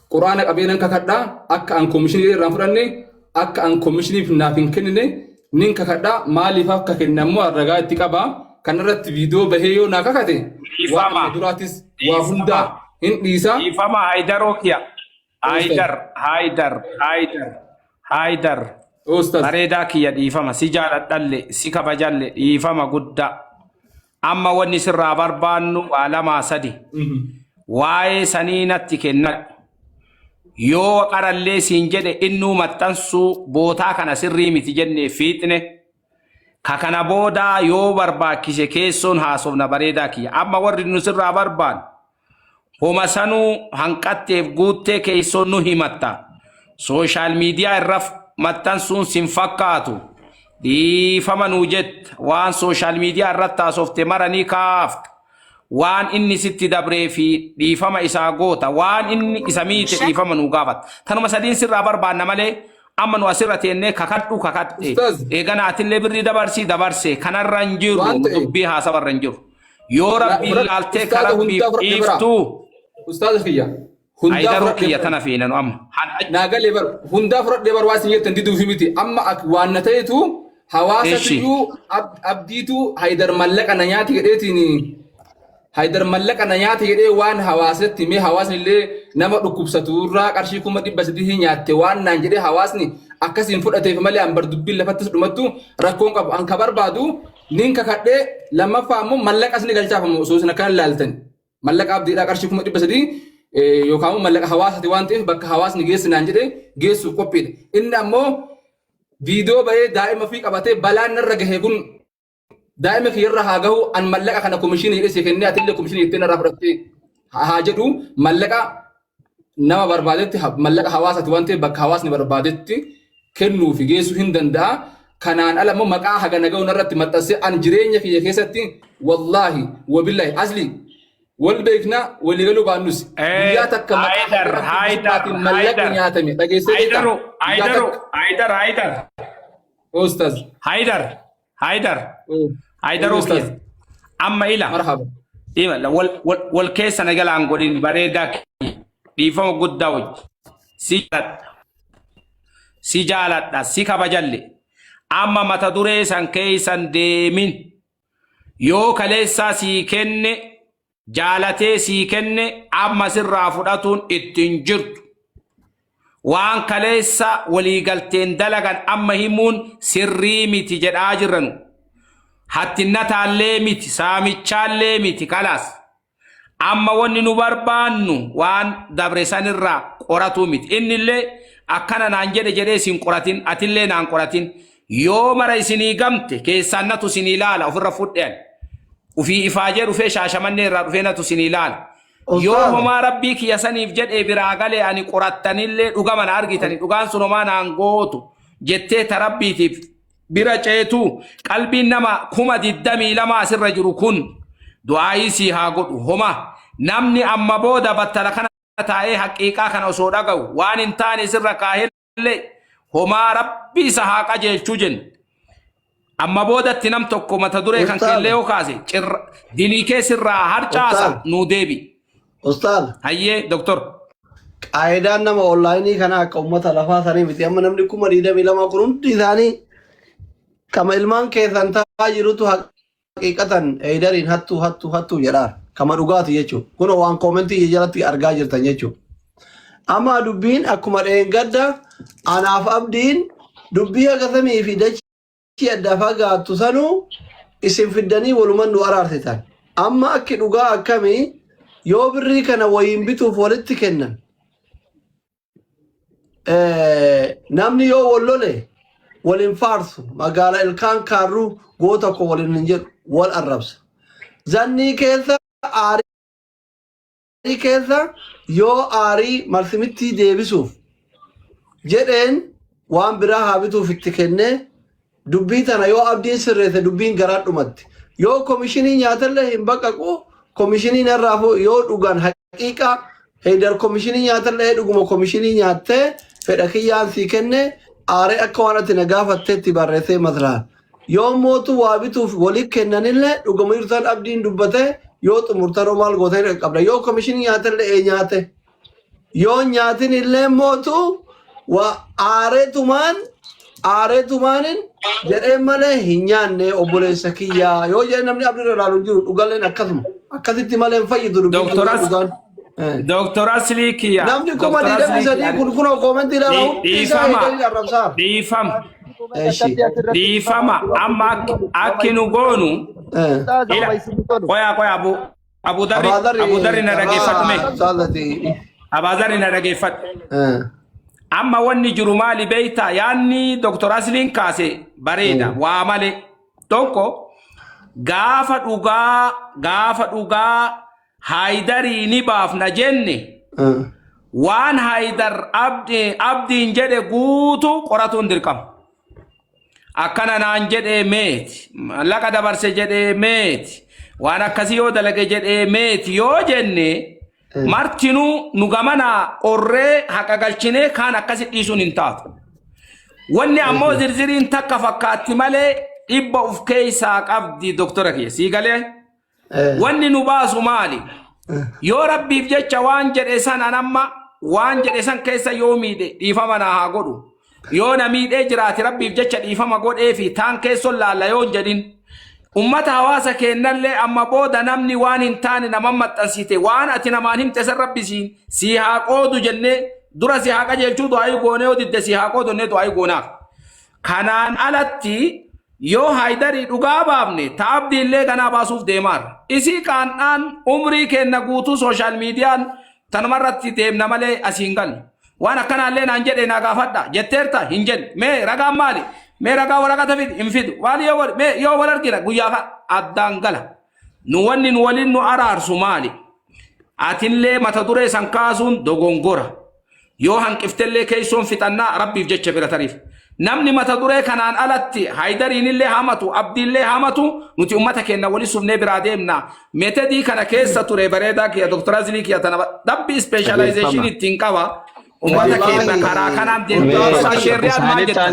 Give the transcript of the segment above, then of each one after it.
قرآن أبينا ككدا أك أن كوميشني رافرني أك أن كوميشني في نافين كنني نين ككدا مالي فاك كنمو الرجاء تكابا كنرت فيديو بهيو ناكاكتي إفما ومدراتيس وهندا إن ليسا إفما هيدروكيا هيدر أستاذ bareedaa kiyya dhiifama si jaaladhalle si kabajalle dhiifama guddaa amma wanni sirraa barbaannu waa lamaa sadi waa'ee sanii natti kennadhu yoo qarallee siin jedhe innuu maxxansuu bootaa kana sirrii miti jennee fiixne ka kana boodaa yoo barbaachise keessoon haasofna bareedaa kiyya amma warri nu sirraa barbaannu homa sanuu hanqatteef guuttee keessoon nu himatta sooshaal miidiyaa irra maxxansuun sin fakkaatu dhiifama nuu jetta waan sooshaal miidiyaa irratti haasofte maranii kaafta waan inni sitti dabree fi dhiifama isaa goota waan inni isa miite dhiifama nuu gaafata tanuma sadiin sirraa barbaanna malee amma nu asirra teennee kakadhu kakadhe eeganaatillee birrii dabarsee kanarra hin jiru dubbii haasawarra hin jiru yoo rabbii ilaaltee karabbii dhiiftuu Ustaz Fiyya Haidaroo kiyya tana fiinan amma. Naagalee bar hundaa fudhadhee barbaachisa jettan diduufi miti amma waan na ta'etu hawaasa tiyyuu abdiitu Haidar mallaqa na nyaati jedheetiin Haidar mallaqa na nyaati jedhee waan hawaasatti mee hawaasni illee nama dhukkubsatu irraa qarshii 300 nyaatte waan naan jedhee hawaasni akkasiin fudhateef malee an bar dubbiin lafattis dhumattu rakkoon qabu an ka barbaadu nin kakadhee lammaffaa immoo mallaqas ni galchaafamu osoo isin akkan ilaaltan mallaqa abdiidhaa qarshii 300 yookaan mallaqa hawaasati waan ta'eef bakka hawaasni geessinaan jedhee geessuuf qophiidha. Inni ammoo viidiyoo bahee daa'ima fi qabatee balaan narra gahee kun daa'ima kiyyarra haa gahu an mallaqa kana komishinii jedhee si kennee atillee komishinii jettee narraa fudhattee haa jedhu mallaqa nama barbaadetti mallaqa hawaasati waan ta'eef bakka hawaasni barbaadetti kennuu fi geessuu hin danda'a. Kanaan ala immoo maqaa haga nagahu narratti maxxansee an jireenya kiyya keessatti wallaahi wabillahi asli wal beekna walii galuu baannus guyyaa takka mallaqni nyaatame dhageessee Ustaz Haidaroo keessa amma ila marhaba wal keessa nagalaan godhin bareedaa dhiifama guddaa wajji si jaaladha si kabajalle amma mata duree san keessan deemin yoo kaleessaa sii kenne jaalatee sii kenne amma sirraa fudhatuun ittiin jirtu waan kaleessa waliigalteen dalagan amma himuun sirrii miti jedhaa jiranu hattinnataallee miti saamichaallee miti kalaas amma wanni nu barbaannu waan dabre sanirraa qoratuu miti innillee akkana naan jedhe sin qoratin atillee naan qoratin yoo mara isinii gamte keessannatu isinii ilaala ofirra fudheen ufii ifaajee dhufee shaashamannee irraa dhufee natu isinii ilaala yoo homaa rabbii kiyya saniif jedhee biraa galee ani qorattanillee dhugama na argitani dhugaan sun homaa naan gootu jettee tarabbiitiif bira ceetu qalbiin nama 22,000 asirra jiru kun du'aayii sii haa godhu homa namni amma booda battala kana taa'ee haqiiqaa kana osoo dhaga'u waan hin taane sirra kaahillee homaa rabbii isa haa qajeelchuu jenna amma boodatti nam tokko mata duree kan kellee yoo kaase dilii keessirraa harcaasa nuu deebi. Ustaad. Hayyee doktor. Qaayidaan nama onlaayinii kana akka uummata lafaa sanii miti amma namni 22,000 kun hundi isaanii kama ilmaan keessan taa'aa jirutu haqiiqatan Haidariin hattuu jedhaan kama dhugaati jechuudha. Kun waan koomentii jalatti argaa jirtan jechuudha. Amma dubbiin akkuma dheengadda anaaf abdiin dubbii akkasii fi dachii adda fagaattu sanuu isin fiddanii walumaan nu araarsitan. Amma akki dhugaa akkamii yoo birrii kana wayiin bituuf walitti kennan namni yoo wallole walin faarsu magaala ilkaan kaarruu goota ko walin hin jedhu wal arrabsa. Zannii keessa aarii keessa yoo aarii marsimittii deebisuuf jedheen waan biraa haa bituuf itti kennee dubbii tana yoo abdiin sirreesse dubbiin garaa dhumatti yoo komishinii nyaatallee hin baqaqu komishinii narraafu yoo dhugan haqiiqa Haidar komishinii nyaatallee dhuguma komishinii nyaattee fedha kiyyaan sii kenne aaree akka waan ati na gaafatteetti barreessee maslaan yoo mootu waa bituuf walii kennanillee dhuguma irtaan abdiin dubbate yoo xumurtanoo maal gootee qabda yoo komishinii nyaatallee nyaate yoo nyaatin illee mootu wa aareetumaanin jedhee malee hin nyaanne obboleessa kiyyaa yoo jedhe namni abdii ilaalu jiru dhugaleen akkasitti malee hin fayyidu dhugaan. Doktor Asli kiyya. Namni kuma diidamni sadii kun koomentii ilaalaa hundi isaa eegalii arrabsaa. Dhiifama amma akki nu goonu. Qoya Abu Dharri na dhageeffadhu mee. Abaazarri na dhageeffadhu. Amma wanni jiru maali beeyta yaanni Doktor Asliin kaase bareeda waa malee tokko gaafa dhugaa Haydari ni baafna jenne waan Haydar abdiin jedhe guutu qoratuun dirqama. Akkana naan jedhee meeti laqa dabarse jedhee meeti waan akkasii yoo dalage jedhee meeti yoo jenne martinuu nu gamana qorree haqa galchinee kaan akkasi dhiisuun hin taatu. Wanni ammoo zirziriin takka fakkaatti malee dhibba uf keeysaa qabdi doktora kiyya sii galee. Wanni nu baasu maali? Yoo rabbiif jecha waan jedhe san anamma waan jedhe san keessa yoo miidhe dhiifama naa haa godhu. Yoo na miidhee jiraate rabbiif jecha dhiifama godhee fi taan keesson laalla yoo hin jedhin. Ummata hawaasa kennallee amma booda namni waan hin taane nama maxxansite waan ati namaan himte san rabbisiin si haa qoodu jennee dura si haa qajeelchuu du'aayi goonee yoo didde si haa qoodu jennee du'aayi goonaaf. Kanaan alatti yoo Haydari dhugaa baafne taabdii illee ganaa baasuuf deemaarra. Isii kaandhaan umrii kenna guutuu sooshaal miidiyaan tanumarratti deemna malee asiin galu. Waan akkanaallee naan jedhe naa gaafadha jetteerta hin jenne mee ragaan maali? Mee ragaa waraqata fidi hin fidu. Waan yoo wal argina guyyaa addaan gala. Nu wanni nu waliin nu araarsu maali? Atillee mata duree san kaasuun dogongora. Yoo hanqiftellee keessoon fixannaa rabbiif jecha bira tariif. Namni mata duree kanaan alatti Haydariin illee hamatu abdiillee hamatu nuti ummata keenya wali sufnee biraa deemna. Metedii kana keessa ture bareedaa kiyya Dr. Azlii kiyya tana dabbi specialization ittiin qaba. Ummata keenya karaa kanaan deemna. Sheerriyaan maal jedha?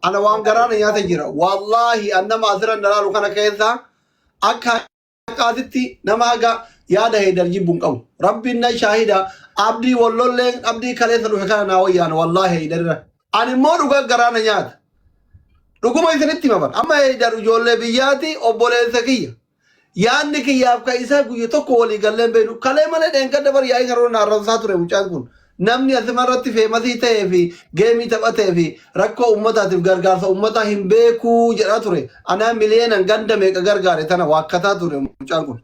Ana waan garaan nyaata jira. Wallahi annama asiran dalaalu kana keessa akka qaatitti nama haga yaada Haydar jibbuun qabu. Rabbiin na shaahida abdii wallolleen abdii kaleessa dhufe kana naa wayyaan wallahi Haydarira. Ani immoo dhugaa garaana nyaata. Dhuguma isinitti himaman. Amma Haydar ijoollee biyyaati obboleessa kiyya. Yaanni kiyyaaf ka isaa guyya tokko walii galleen beeku. Kalee malee dheenka dabar yaa'ii karoora naarransaa ture mucaan kun. Namni asimarratti feemasii ta'ee fi geemii taphatee fi rakkoo uummataatiif gargaarsa uummataa hin beekuu jedhaa ture. Anaa miliyeenan ganda meeqa gargaare tana waakkataa ture mucaan kun.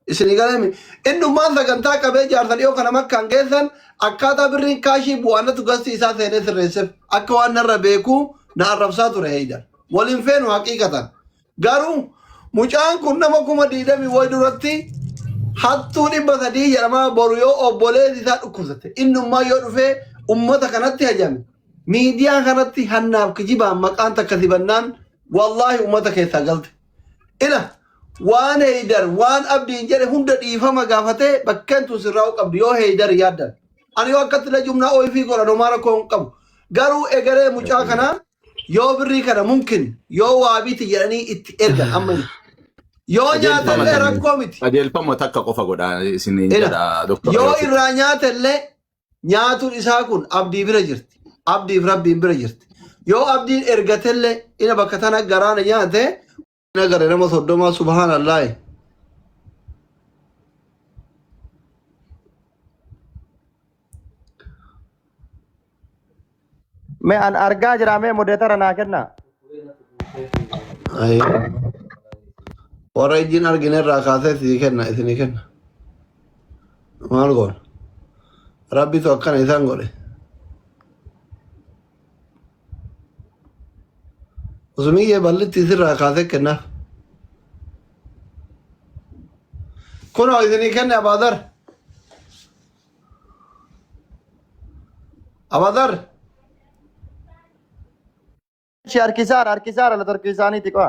Isinii galame innummaan sagantaa qabee jaarsa dhiyoo kana makkaan geessan akkaataa birriin kaashii bu'aanatu gasti isaa seenee sirreesseef akka waan narra beekuu na arrabsaa ture Haydar. Waliin feenu haqiiqatan. Garuu mucaan kun nama kuma diidamii wayi duratti hattuu 300 jedhamaa boru yoo obboleessi isaa dhukkubsate innummaa yoo dhufee ummata kanatti hajame miidiyaa kanatti hannaaf kijibaan maqaan takka sibannaan wallaahi ummata keessaa galte. Ila waan Haydar waan abdiin jedhe hunda dhiifama gaafatee bakkeen tun sirraa'u qabdi yoo Haydar yaaddan. Ani yoo akkatti la jumnaa ooyifii godhan homaa rakkoo hin qabu. Garuu egeree mucaa kanaa yoo birrii kana mumkin yoo waabiiti jedhanii itti ergan amma yoo nyaatallee rakkoo miti. Qajeelfama takka qofa godha isin jedha doktor. Yoo irraa nyaatallee nyaatuun isaa kun abdii bira jirti. Abdiif rabbiin bira jirti. Yoo abdiin ergatellee ina bakka tana garaana nyaate ina gara nama soddoma subhaanallahi. मैं अर्गा जरा में मुडेतर ना करना और एक दिन अर्गिने रखा थे इसी करना मार गोल रब्बी तो अक्का नहीं सांगोले उसमें ये बल्ले तीसरी रखा थे करना कौन हो इतनी करना अबादर Arkisar ala Turkisani tiko.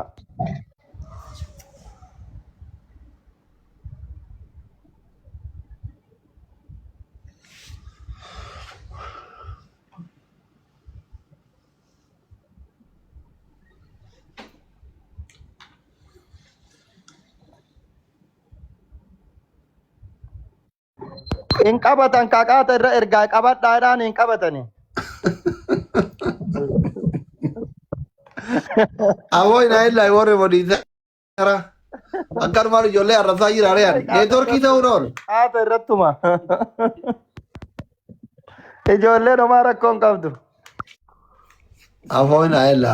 in qabatan kaqaata irra ergaa qabadhaadhaan hin qabatani. Avoy na illa warre modita kara agar malu jolle arrasa jirare yan network kita unon Haata irrattuma. Ijoolleen homaa rakkoon qabdu. avoy na illa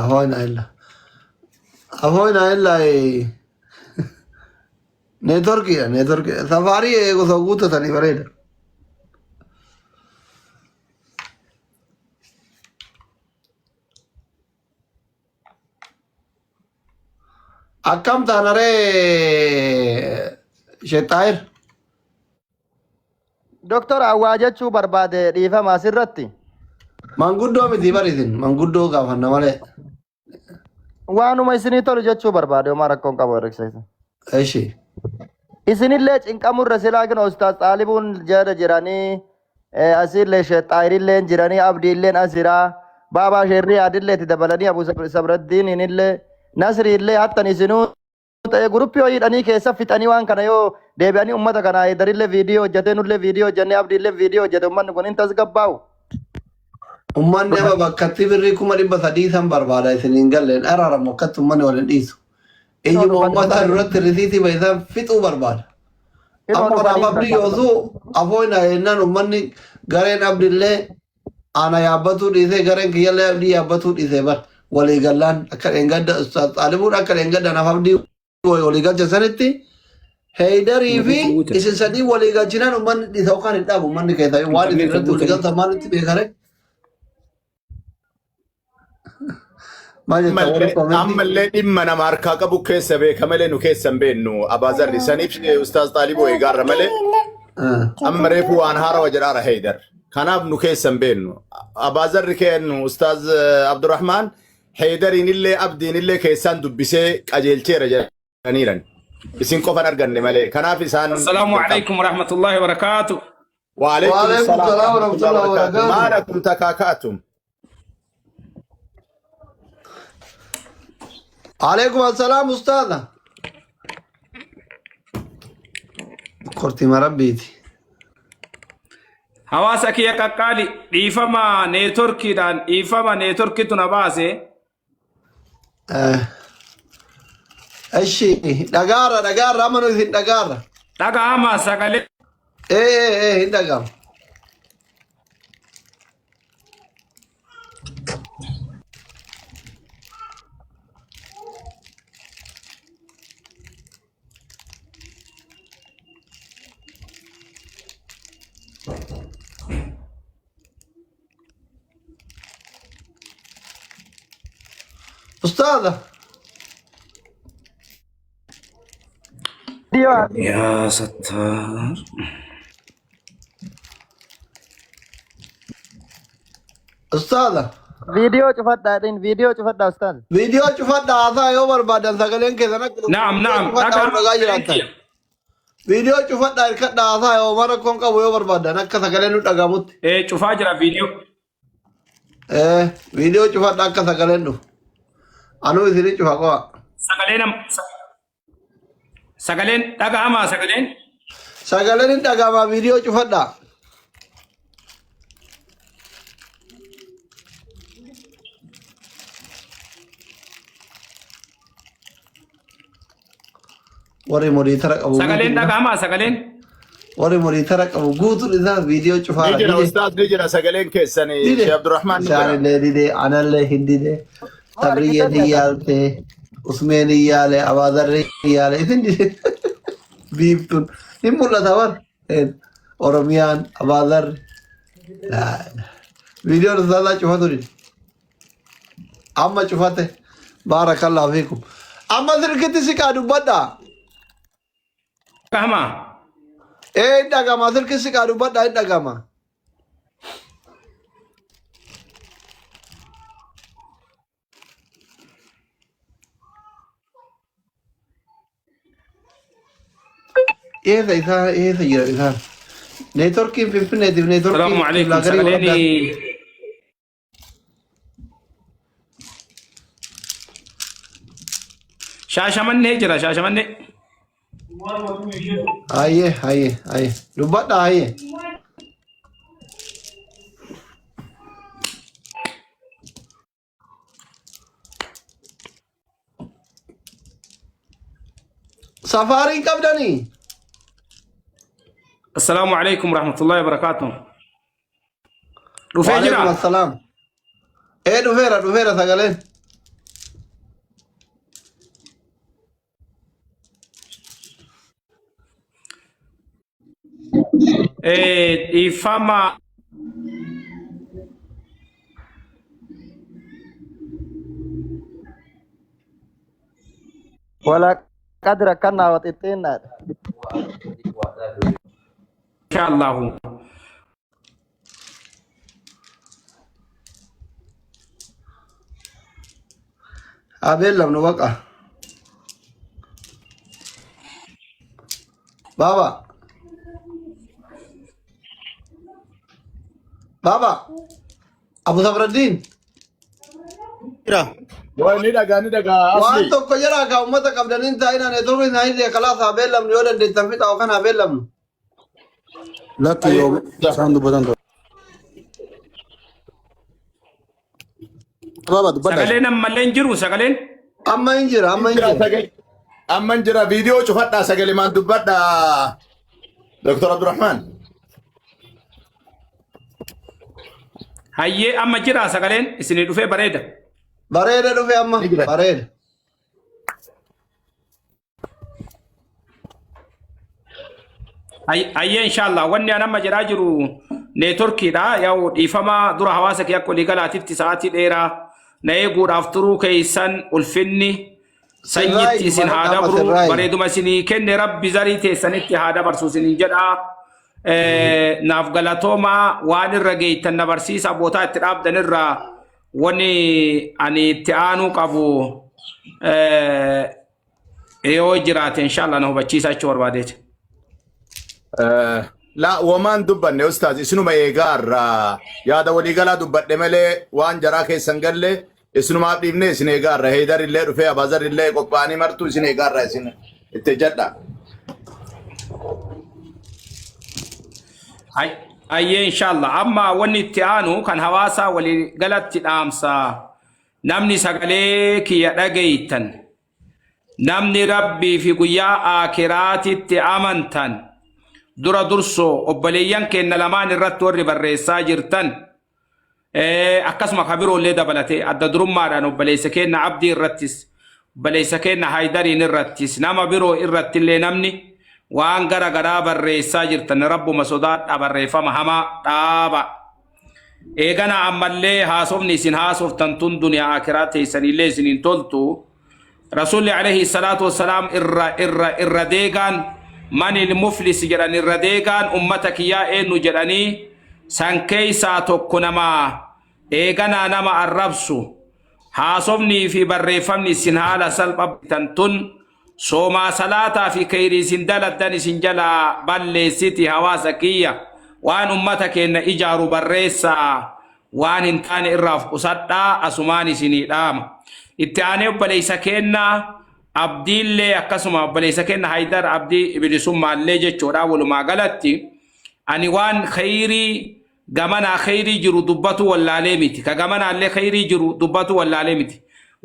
network safari ego soguta tani bareda akkam taanare shetair Doktor Awwaa jechuu barbaade dhiifama asirratti. manguddoo miti barisin manguddoo gaafanna malee Waanuma isinii tolu jechuu barbaade homaa rakkoon qabu hirrikseessa. eshi Isinillee cinqamurra silaa gina Ustaaz Xaalibuun jada jiranii asillee Sheexaayirillee jiranii Abdiilleen asiraa Baabaa Sheerrii Adilleetti dabalanii Abu Sabraddiinillee Nasriillee hattan isinuu ta'e guruppii ho'iidhanii keessa fixanii waan kana yoo deebi'anii uummata kana Haydarillee viidiyoo hojjetee nullee viidiyoo hojjennee Abdiillee viidiyoo hojjete uummanni kun hin tasgabbaa'u. ummanni ama bakkatti birrii 300 san barbaada isin hin galleen araaramu akkatti ummanni waliin dhiisu iyyuma ummata duratti risiitii bayisan fixuu barbaada amma kanaaf abdii yoosuu afooyna yennaan ummanni gareen abdillee ana yaabbatuu dhiisee gareen kiyyallee abdii yaabbatuu dhiisee bar walii gallaan akka dheengadda Ustaaz Xaalibuun akka dheengadda naaf abdii walii galcha sanitti Haydarii fi isin sadii walii galchinaan ummanni dhiisa yookaan hin dhaabu ummanni keessaa waan isin irratti walii galta maalitti beekare ammallee dhimma nama harkaa qabu keessa beeka malee nu keessa hin beennu abaazarri saniif Ustaaz Xaaliboo eegaarra malee amma reefu waan haarawa jedhaara Haydar kanaaf nu keessa hin beennu abaazarri kennu Ustaaz Abdurrahmaan Haydariinillee Abdiinillee keessaan dubbisee qajeelcheera jedhaniiran isin qofan arganne malee kanaaf isaan Assalaamu alaykum wa rahmatullahi wa barakaatuh. وعليكم السلام ورحمة الله وبركاته ما لكم تكاكاتم عليكم السلام أستاذ قرتي مربيتي Hawaasa kiyya qaqqaali dhiifama neetworkiitu na baase. أشي دقارة أمنو يثين دقارة Dhaga'ama sagalee. إيه دقارة أستاذة Ya Sattar. أستاذة Viidiyoo cufadhaadhin viidiyoo cufadhaa Ustaaz. فيديو شوفت هذا يوم بعد سقلين كذا نقول Naam. فيديو شوفت هذا يوم مرة كون كابو يوم بعد نك سقلين نتقامت Cufaa jira viidiyoo. فيديو شوفت نك سقلين نو أنو يصير شوفا كوا Sagaleen dhaga'ama sagaleen. سقلين نتقام فيديو شوفت وري مري ترك أبو Sagaleen dhaga'ama sagaleen. وري مري ترك أبو قوت إذا فيديو شوفا نيجي أستاذ نيجي سقلين كيساني شيخ عبد الرحمن شان اللي دي أنا اللي هندي دي تبرية ديالته उसमें नहीं याले आवाज़र नहीं याले इतनी बीप तो नहीं बोला था वर और मियान आवाज़र वीडियो ज़्यादा चुहा तो नहीं अम्मा चुहाते बारकल्लाह फीकुम अम्मा सिर कितनी सिकाडू बड़ा Dhaga'ama. डगामा सिर किसी सिकाडू बड़ा डगामा ये सही था नेटवर्क की पिंपल ने दी network Salaamu alaykum sagaleeni. Shaashamannee jira shaashamannee. आइए दुबट्टा आइए سفاري قبدني. السلام عليكم ورحمة الله وبركاته. رفيع وعليكم جرا السلام. ايه دفيرة سقالين. إفما ولا قدر كنا وتتين إن شاء الله. أبيل لم نبقى. بابا أبو صبر الدين. ندقا وأن أصلي تكجرا كأمتك قبدنين تاينا نتوري نايدي خلاص أبيل لم يولد التنفيت أو كان أبيل لم. لا تيوم ساندو بدن بابا دبدا سقلين أما لين جرو سقلين أما إنجر أما نجرا فيديو شوفتا سجل ما دبدا دكتور عبد الرحمن هاي أما جرا سقلين إسني رفيع بريدة. بريدة دفي أما نجرا. بريدة. هاي إن شاء الله واني أنا ما جراجرو نتوركي دا ياو إفما دور حواسك يأكل لقلا تفتي ساعتي الإيرا نيقور أفترو كيسان الفني سيدتي سن هذا برو بريدو مسيني كن ربي زريتي سنتي هذا برسو سنين جدا ناف غلطوما وان الرقيت النبرسيس أبوتا اتراب دنرا واني أني تيانو قبو ايو جرات إن شاء الله نهو بچيسا چور باديت لا ومان دبن أستاذ اسنو ما يقار يا دا ولي قلا دبن ملي وان جراكي سنگل اسنو ما بيبني اسنو يقار هيدر اللي رفيا بازار اللي قباني مرتو اسنو يقار اسنو اتجدد أي إن شاء الله أما وني تيانو كان هواسا ولي غلط تامسا نمني سغليك يا دغيتن نمني ربي في قيا آخرات تامنتن درا درسو أبليان كن لمان الرتور بريسا جرتن أكسم خبرو اللي دبلتي أدى درم ماران أبليس كن عبدي الرتس بليس كن هايدرين الرتس نما برو الرت اللي نمني وان غرا غرا بريسا جرتن رب مسودات أبريفا مهما تابا إيغانا عمالي هاسوفني سن هاسوف تنتون دنيا آخرات سن اللي سنين تولتو رسول عليه الصلاة والسلام إر ديغان من المفلس جراني الرديغان أمتك يا إنو جراني سانكي ساتو كنما إيغانا نما الربسو هاسوفني في بريفمني سنهالا سلب تنتن سوما صلاة في كيري سندالة داني سنجلا بالي سيتي هواسكية وان أمتك إن إجارو بريسا وان انتاني إراف قصدا أسماني سني دام اتعاني بليسا كينا abdii illee akkasuma obboleessa kenna haydar abdii bilisummaa illee jechuudha walumaa galatti ani waan khayrii gamanaa khayrii jiru dubbatu wallaalee miti ka gamanaa illee khayrii jiru dubbatu wallaalee miti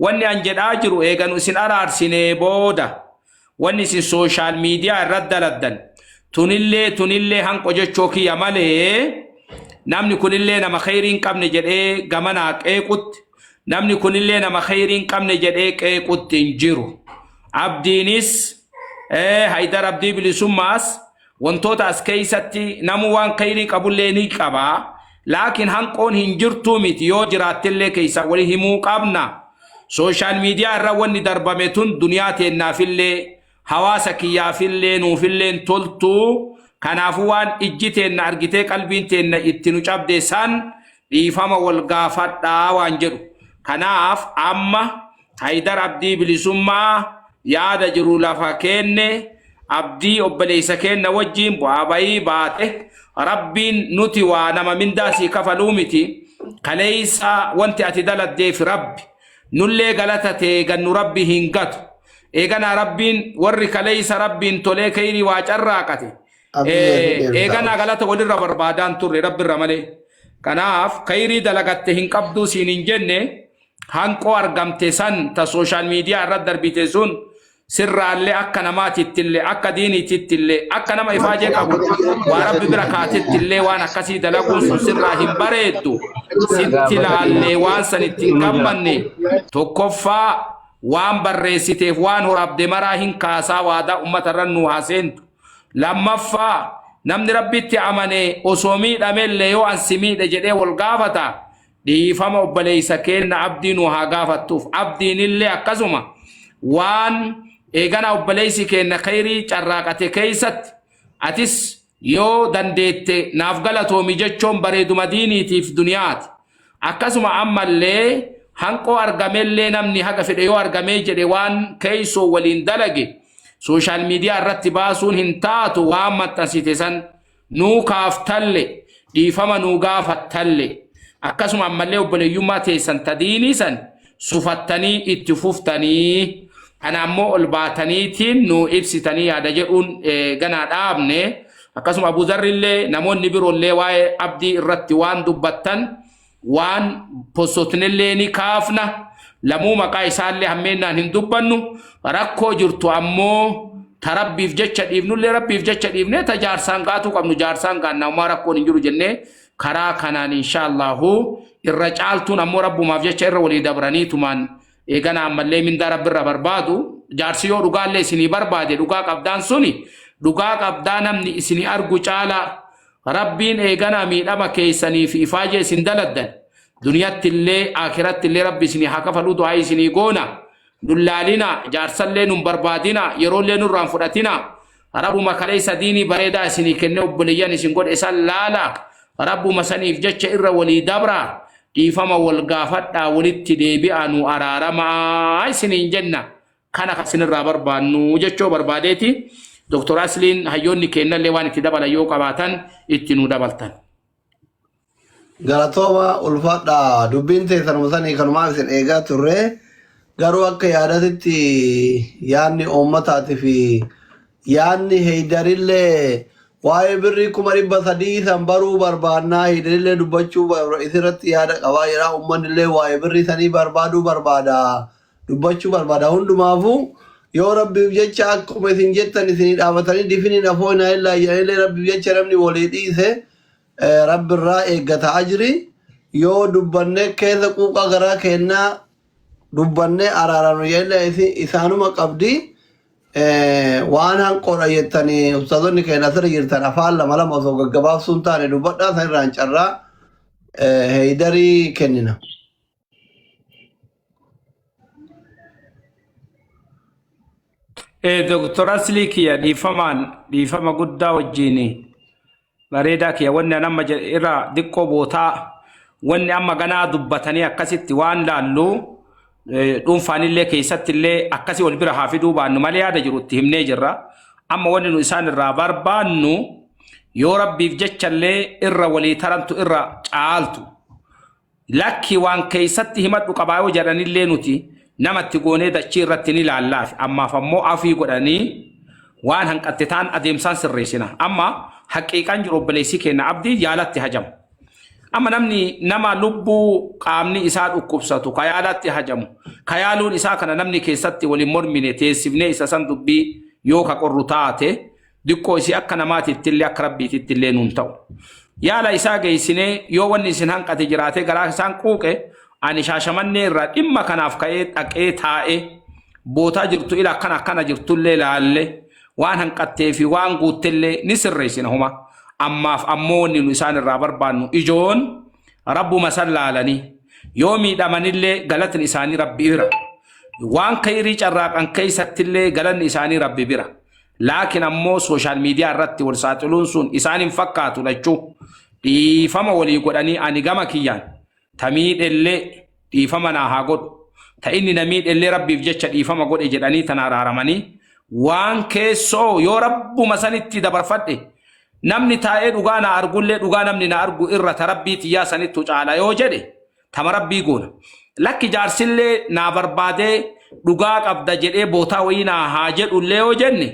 wanni an jedhaa jiru eeganu isin araarsinee booda wanni isin sooshaal miidiyaa irratti daladdan tunillee hanqo jechoo kiyya malee namni kunillee nama khayrii hin qabne jedhee gamanaa qeequtti namni kunillee nama khayrii hin qabne jedhee qeequtti hin jiru abdiinis haydar abdii bilisummaas wantoota as keeysatti namu waan khayrii qabullee ni qaba laakiin hanqoon hin jirtuu miti yoo jiraattillee keeysa wali himuu qabna sooshaal miidiyaa irra wanni darbame tun duniyaa teennaafillee hawaasa kiyyaafillee nuufilleen toltuu kanaafu waan ijji teenna argitee qalbiin teenna itti nu cabde san dhiifama wal gaafadhaa waan jedhu kanaaf amma haydar abdii bilisummaa yaada jiru lafa kenne abdii obboleessa kenna wajjin bu'aa bayii baate rabbiin nuti waa nama mindaasii kafaluu miti kaleeysa wanti ati daladdeef rabbi nullee galata ta'e gannu rabbi hin gatu eegana rabbiin warri kaleeysa rabbiin tolee kayrii waa carraaqate eegana galata walirra barbaadaan turre rabbirra malee kanaaf kayrii dalagatte hin qabduu siin hin jenne hanqoo argamte san ta sooshaal miidiyaa irratti darbite sun sirraa illee akka namaatitti illee akka diiniititti illee akka nama ifaajee qabu waa rabbi bira kaatetti illee waan akkasii dalaguun sun sirraa hin bareeddu sitti laallee waan san ittiin gammanne tokkoffaa waan barreessiteef waan horabde maraa hin kaasaa waadaa ummata irran nu haaseentu lammaffaa namni rabbitti amane osoo miidhamellee yoo ansi miidhe jedhee wal gaafata dhiifama obboleessa keenya abdii nu haa gaafattuuf abdiin illee akkasuma waan eegana obboleessi keenya khayrii carraaqate keessatti atis yoo dandeette naaf galatoomi jechuun bareeduma diiniitiif duniyaati akkasuma ammallee hanqoo argamellee namni haga fedhe yoo argamee jedhe waan keeysoo waliin dalage social media irratti baasuun hin taatu waan maxxansite san nuu kaaftalle dhiifama nuu gaafattalle akkasuma ammallee obboleeyyummaa teessan tadiinii san sufattanii itti fuftanii kana ammoo ol baataniitiin nu ibsitanii yaada jedhuun ganaa dhaabne akkasuma Abu Zarrillee namoonni biroollee waa'ee abdii irratti waan dubbattan waan posotnillee ni kaafna lamuu maqaa isaallee hammeennaan hin dubbannu rakkoo jirtu ammoo tarabbiif jecha dhiifnullee rabbiif jecha dhiifnee ta jaarsaan gaatuu qabnu jaarsaan gaannaa umaa rakkoon hin jiru jennee karaa kanaan inshaallahu irra caaltuun ammoo rabbumaaf jecha irra walii dabraniitumaan eegana ammallee mindaa rabbirra barbaadu jaarsi yoo dhugaallee isinii barbaade dhugaa qabdaan suni dhugaa qabdaa namni isinii argu caala rabbiin eegana miidhama keessanii fi ifaajee isin daladdan duniyattillee akirattillee rabbi isinii haa kafalu du'aa isinii goona dullaalina jaarsallee nun barbaadina yeroollee nurraan fudhatina rabbuma kaleessa diinii bareedaa isinii kenne obboleeyyan isin godhe san laala rabbuma saniif jecha irra walii dabra dhiifama wal gaafadhaa walitti deebi'a nu araaramaa isiniin jenna kana kasinirraa barbaannu jechoo barbaadeeti Dr. Asliin hayyoonni kennallee waan itti dabalan yoo qabaatan itti nu dabaltan. Galatooma ulfaadha dubbiin teessanuma sanii kanumaa isin eegaa turre garuu akka yaadatitti yaadni uummataati fi yaadni Haydarillee waa'ee birrii 300 san baruu barbaannaa Haydarillee dubbachuu isirratti yaada qabaa jira uummanillee waa'ee birrii sanii barbaaduu barbaada dubbachuu barbaada hundumaafuu yoo rabbiif jecha akkuma isin jettan isinii dhaabatanii difiniin afoonaa illaa jedhanii rabbiif jecha namni walii dhiise rabbirraa eeggata ajri yoo dubbanne keessa quuqa garaa kennaa dubbanne araaranu jedhanii isaanuma qabdi waan hanqoodha jettanii ustaazonni keenya asirra jirtan afaan lama osoo gaggabaabsuun taane dubbadhaa san irraan carraa Haydarii kennina. Dr. Asli kiya dhiifama guddaa wajjini bareedaa kiya wanni amma irra diqqoo bootaa wanni amma ganaa dubbatanii akkasitti waan laallu dhuunfaanillee keessattillee akkasii wal bira haa fiduu baannu malee yaada jirutti himnee jirra amma wanni nu isaan irraa barbaannu yoo rabbiif jechallee irra walii tarantu irra caaltu lakki waan keessatti himadhu qabaa yoo jedhanillee nuti namatti goonee dachii irratti ni laallaaf ammaaf ammoo afii godhanii waan hanqatte ta'an adeemsaan sirreessina amma haqiiqaan jiru obboleessi keenya abdii yaalatti hajamu amma namni nama lubbuu qaamni isaa dhukkubsatu ka yaalatti hajamu ka yaaluun isaa kana namni keessatti waliin mormine teessifnee isa san dubbii yoo ka qorru taate diqqoo isii akka namaatittillee akka rabbiitittillee nuun ta'u yaala isaa geessinee yoo wanni isin hanqate jiraate garaa isaan quuqe ani shaashamannee irraa dhimma kanaaf ka'ee dhaqee taa'e bootaa jirtu ila akkana jirtullee laalle waan hanqattee fi waan guuttellee ni sirreessina huma ammaaf ammoo wanni nu isaan irraa barbaannu ijoon rabbuma san laalanii yoo miidhamanillee galatni isaanii rabbi bira waan khayrii carraaqan keessattillee galanni isaanii rabbi bira laakiin ammoo social media irratti wal saaxiluun sun isaanin fakkaatu lachuu dhiifama walii godhanii ani gama kiyyaan tamiidhellee dhiifama naa haa godhu ta inni namiidhellee rabbiif jecha dhiifama godhe jedhanii tana araaramanii waan keessoo yoo rabbuma sanitti dabarfadhe namni taa'ee dhugaa na argullee dhugaa namni na argu irra ta rabbii tiyyaa sanittu caala yoo jedhe tama rabbii goona lakki jaarsillee naa barbaadee dhugaa qabda jedhee bootaa wayii naa haa jedhullee yoo jenne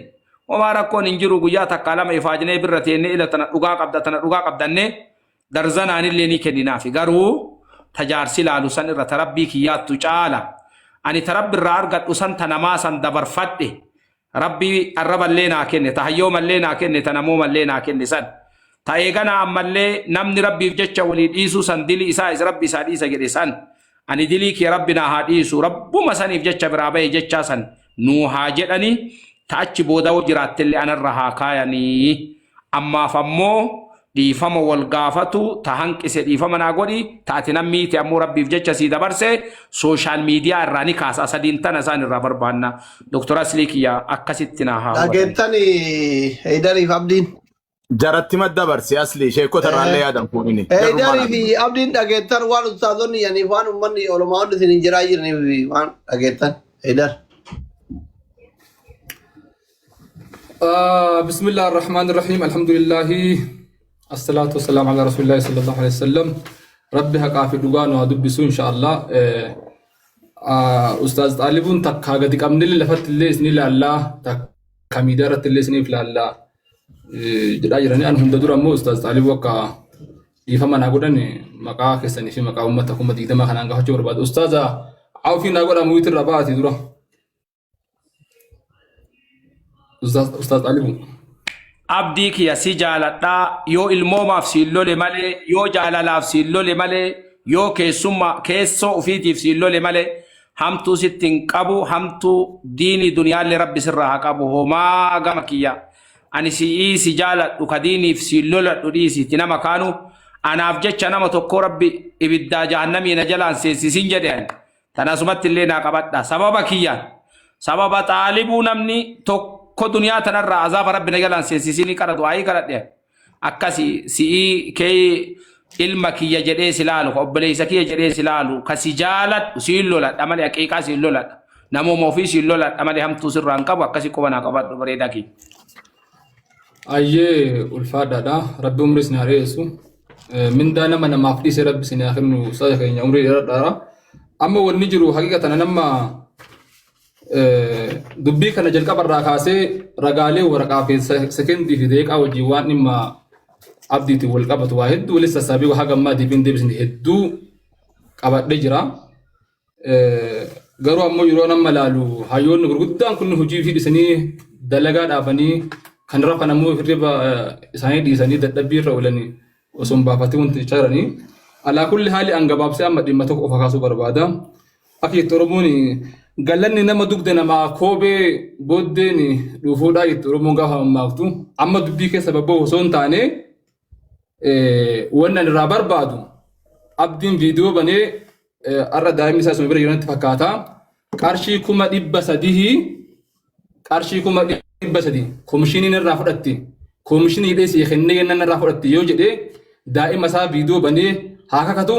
homaa rakkoon hin jiru guyyaa takkaa lama ifaajinee birra teennee ila tana dhugaa qabdannee darzanaanillee ni kenninaafi garuu tajaarsi laalu san irra ta rabbii kiyyaattu caala أني تربي الرارقة أسان تنماسا دبر فتح ربي الرب اللينا كني تهيوم اللينا كني تنموم اللينا كني سن تايغانا أمالي نمني ربي بجتش وليد إيسو سن دلي إسا ربي ساديسا جدي سن أني دلي كي ربنا هاديسو ربو مساني بجتش برابي جتشا سن نو حاجتني تأتش بودا وجرات اللي أنا الرهاكايني أما فمو دي فما والغافتو تهانك إسي دي فما ناغوري تأتنا ميتي أمو ربي فجتش سيدا برسي سوشال ميديا الراني كاسا سدين تنسان الرابر بانا دكتورة سليكيا أكاسيتنا ها أجيتني هيداري في عبدين جرت مدة برسي أصلي شيء كتر على يادم كوني هيداري في عبدين أجيتن وان أستاذوني يعني وان أمني علماء دسين جرايرني في وان أجيتن هيدار بسم الله الرحمن الرحيم الحمد لله الصلاة والسلام على رسول الله صلى الله عليه وسلم ربي حقا في دوغان ودبسو إن شاء الله أستاذ طالبون تكا قد قمن اللي لفت اللي سني الله تكا ميدارة اللي سني في الله جدا جراني أنهم دادور أمو أستاذ طالب وكا يفهم أنا قدني مكا كساني في مكا أمتكم مديدة ما خنانغا حجور بعد أستاذ عوفي ناقود أمو يتر رباتي دورا أستاذ طالب abdii kiyya si jaaladhaa yoo ilmoomaaf siin lole malee yoo jaalalaaf siin lole malee yoo keessoo ufiitiif siin lole malee hamtuu sitti hin qabu hamtuu diinii duniyaallee rabbi sirraa haa qabu homaa gama kiyya ani si'ii si jaaladhu ka diiniif siin loladhu dhiisitti nama kaanu anaaf jecha nama tokko rabbi ibiddaa jahannamii na jalaan seensisiin jedheen tanasumatti illee naa qabadha sababa kiyyaan sababa xaalibuu namni tokko ko duniyaa tanarraa azaaba rabbi na jalaan seensisiin qaratu ayii qaradhe akkasi si'ii kee ilma kiyya jedhee si laalu ka obboleessa kiyya jedhee si laalu ka si jaaladhu siin loladha malee haqiiqaa siin loladha namooma ofii siin loladha malee hamtuu sirraa hin qabu akkasi quba naa qabadhu bareedaa kiyya. Ayyee ulfaadhaadha rabbi umrii isin hareessu mindaa nama namaaf dhiise rabbi isin haa kennu ustaaza keenya umrii dheeraadhaara amma wanni jiru haqiiqatan nama dubbii kana jalqabarraa kaasee ragaalee waraqaa fi sekendii fi deeqaa wajjin waan dhimma abdiitiin wal qabatu waa hedduu walitti sassaabii waa gammaatiif hin deebisne hedduu qabadhee jira. Garuu ammoo yeroo nama laalu hayyoonni gurguddaan kun hojii fi dhisanii dalagaa dhaabanii kan rafan ammoo hirriba isaanii dhiisanii dadhabbii irra oolanii osoo hin baafatee wanti jiranii. Alaa kulli haali angabaabsee amma dhimma tokko ofa kaasuu barbaada. Akka itti Oromoon galanni nama dugda namaa koobee booddeen dhufuudhaa itti Oromoon gaafa mammaaktu amma dubbii keessa babba'u osoo hin taane wanni ani irraa barbaadu abdiin viidiyoo banee har'a daa'imni isaa sun bira jiranitti fakkaata qarshii 300,000 koomishiniin irraa fudhatti koomishinii hidhee si kennee yennan irraa fudhatti yoo jedhee daa'ima isaa viidiyoo banee haa kakatu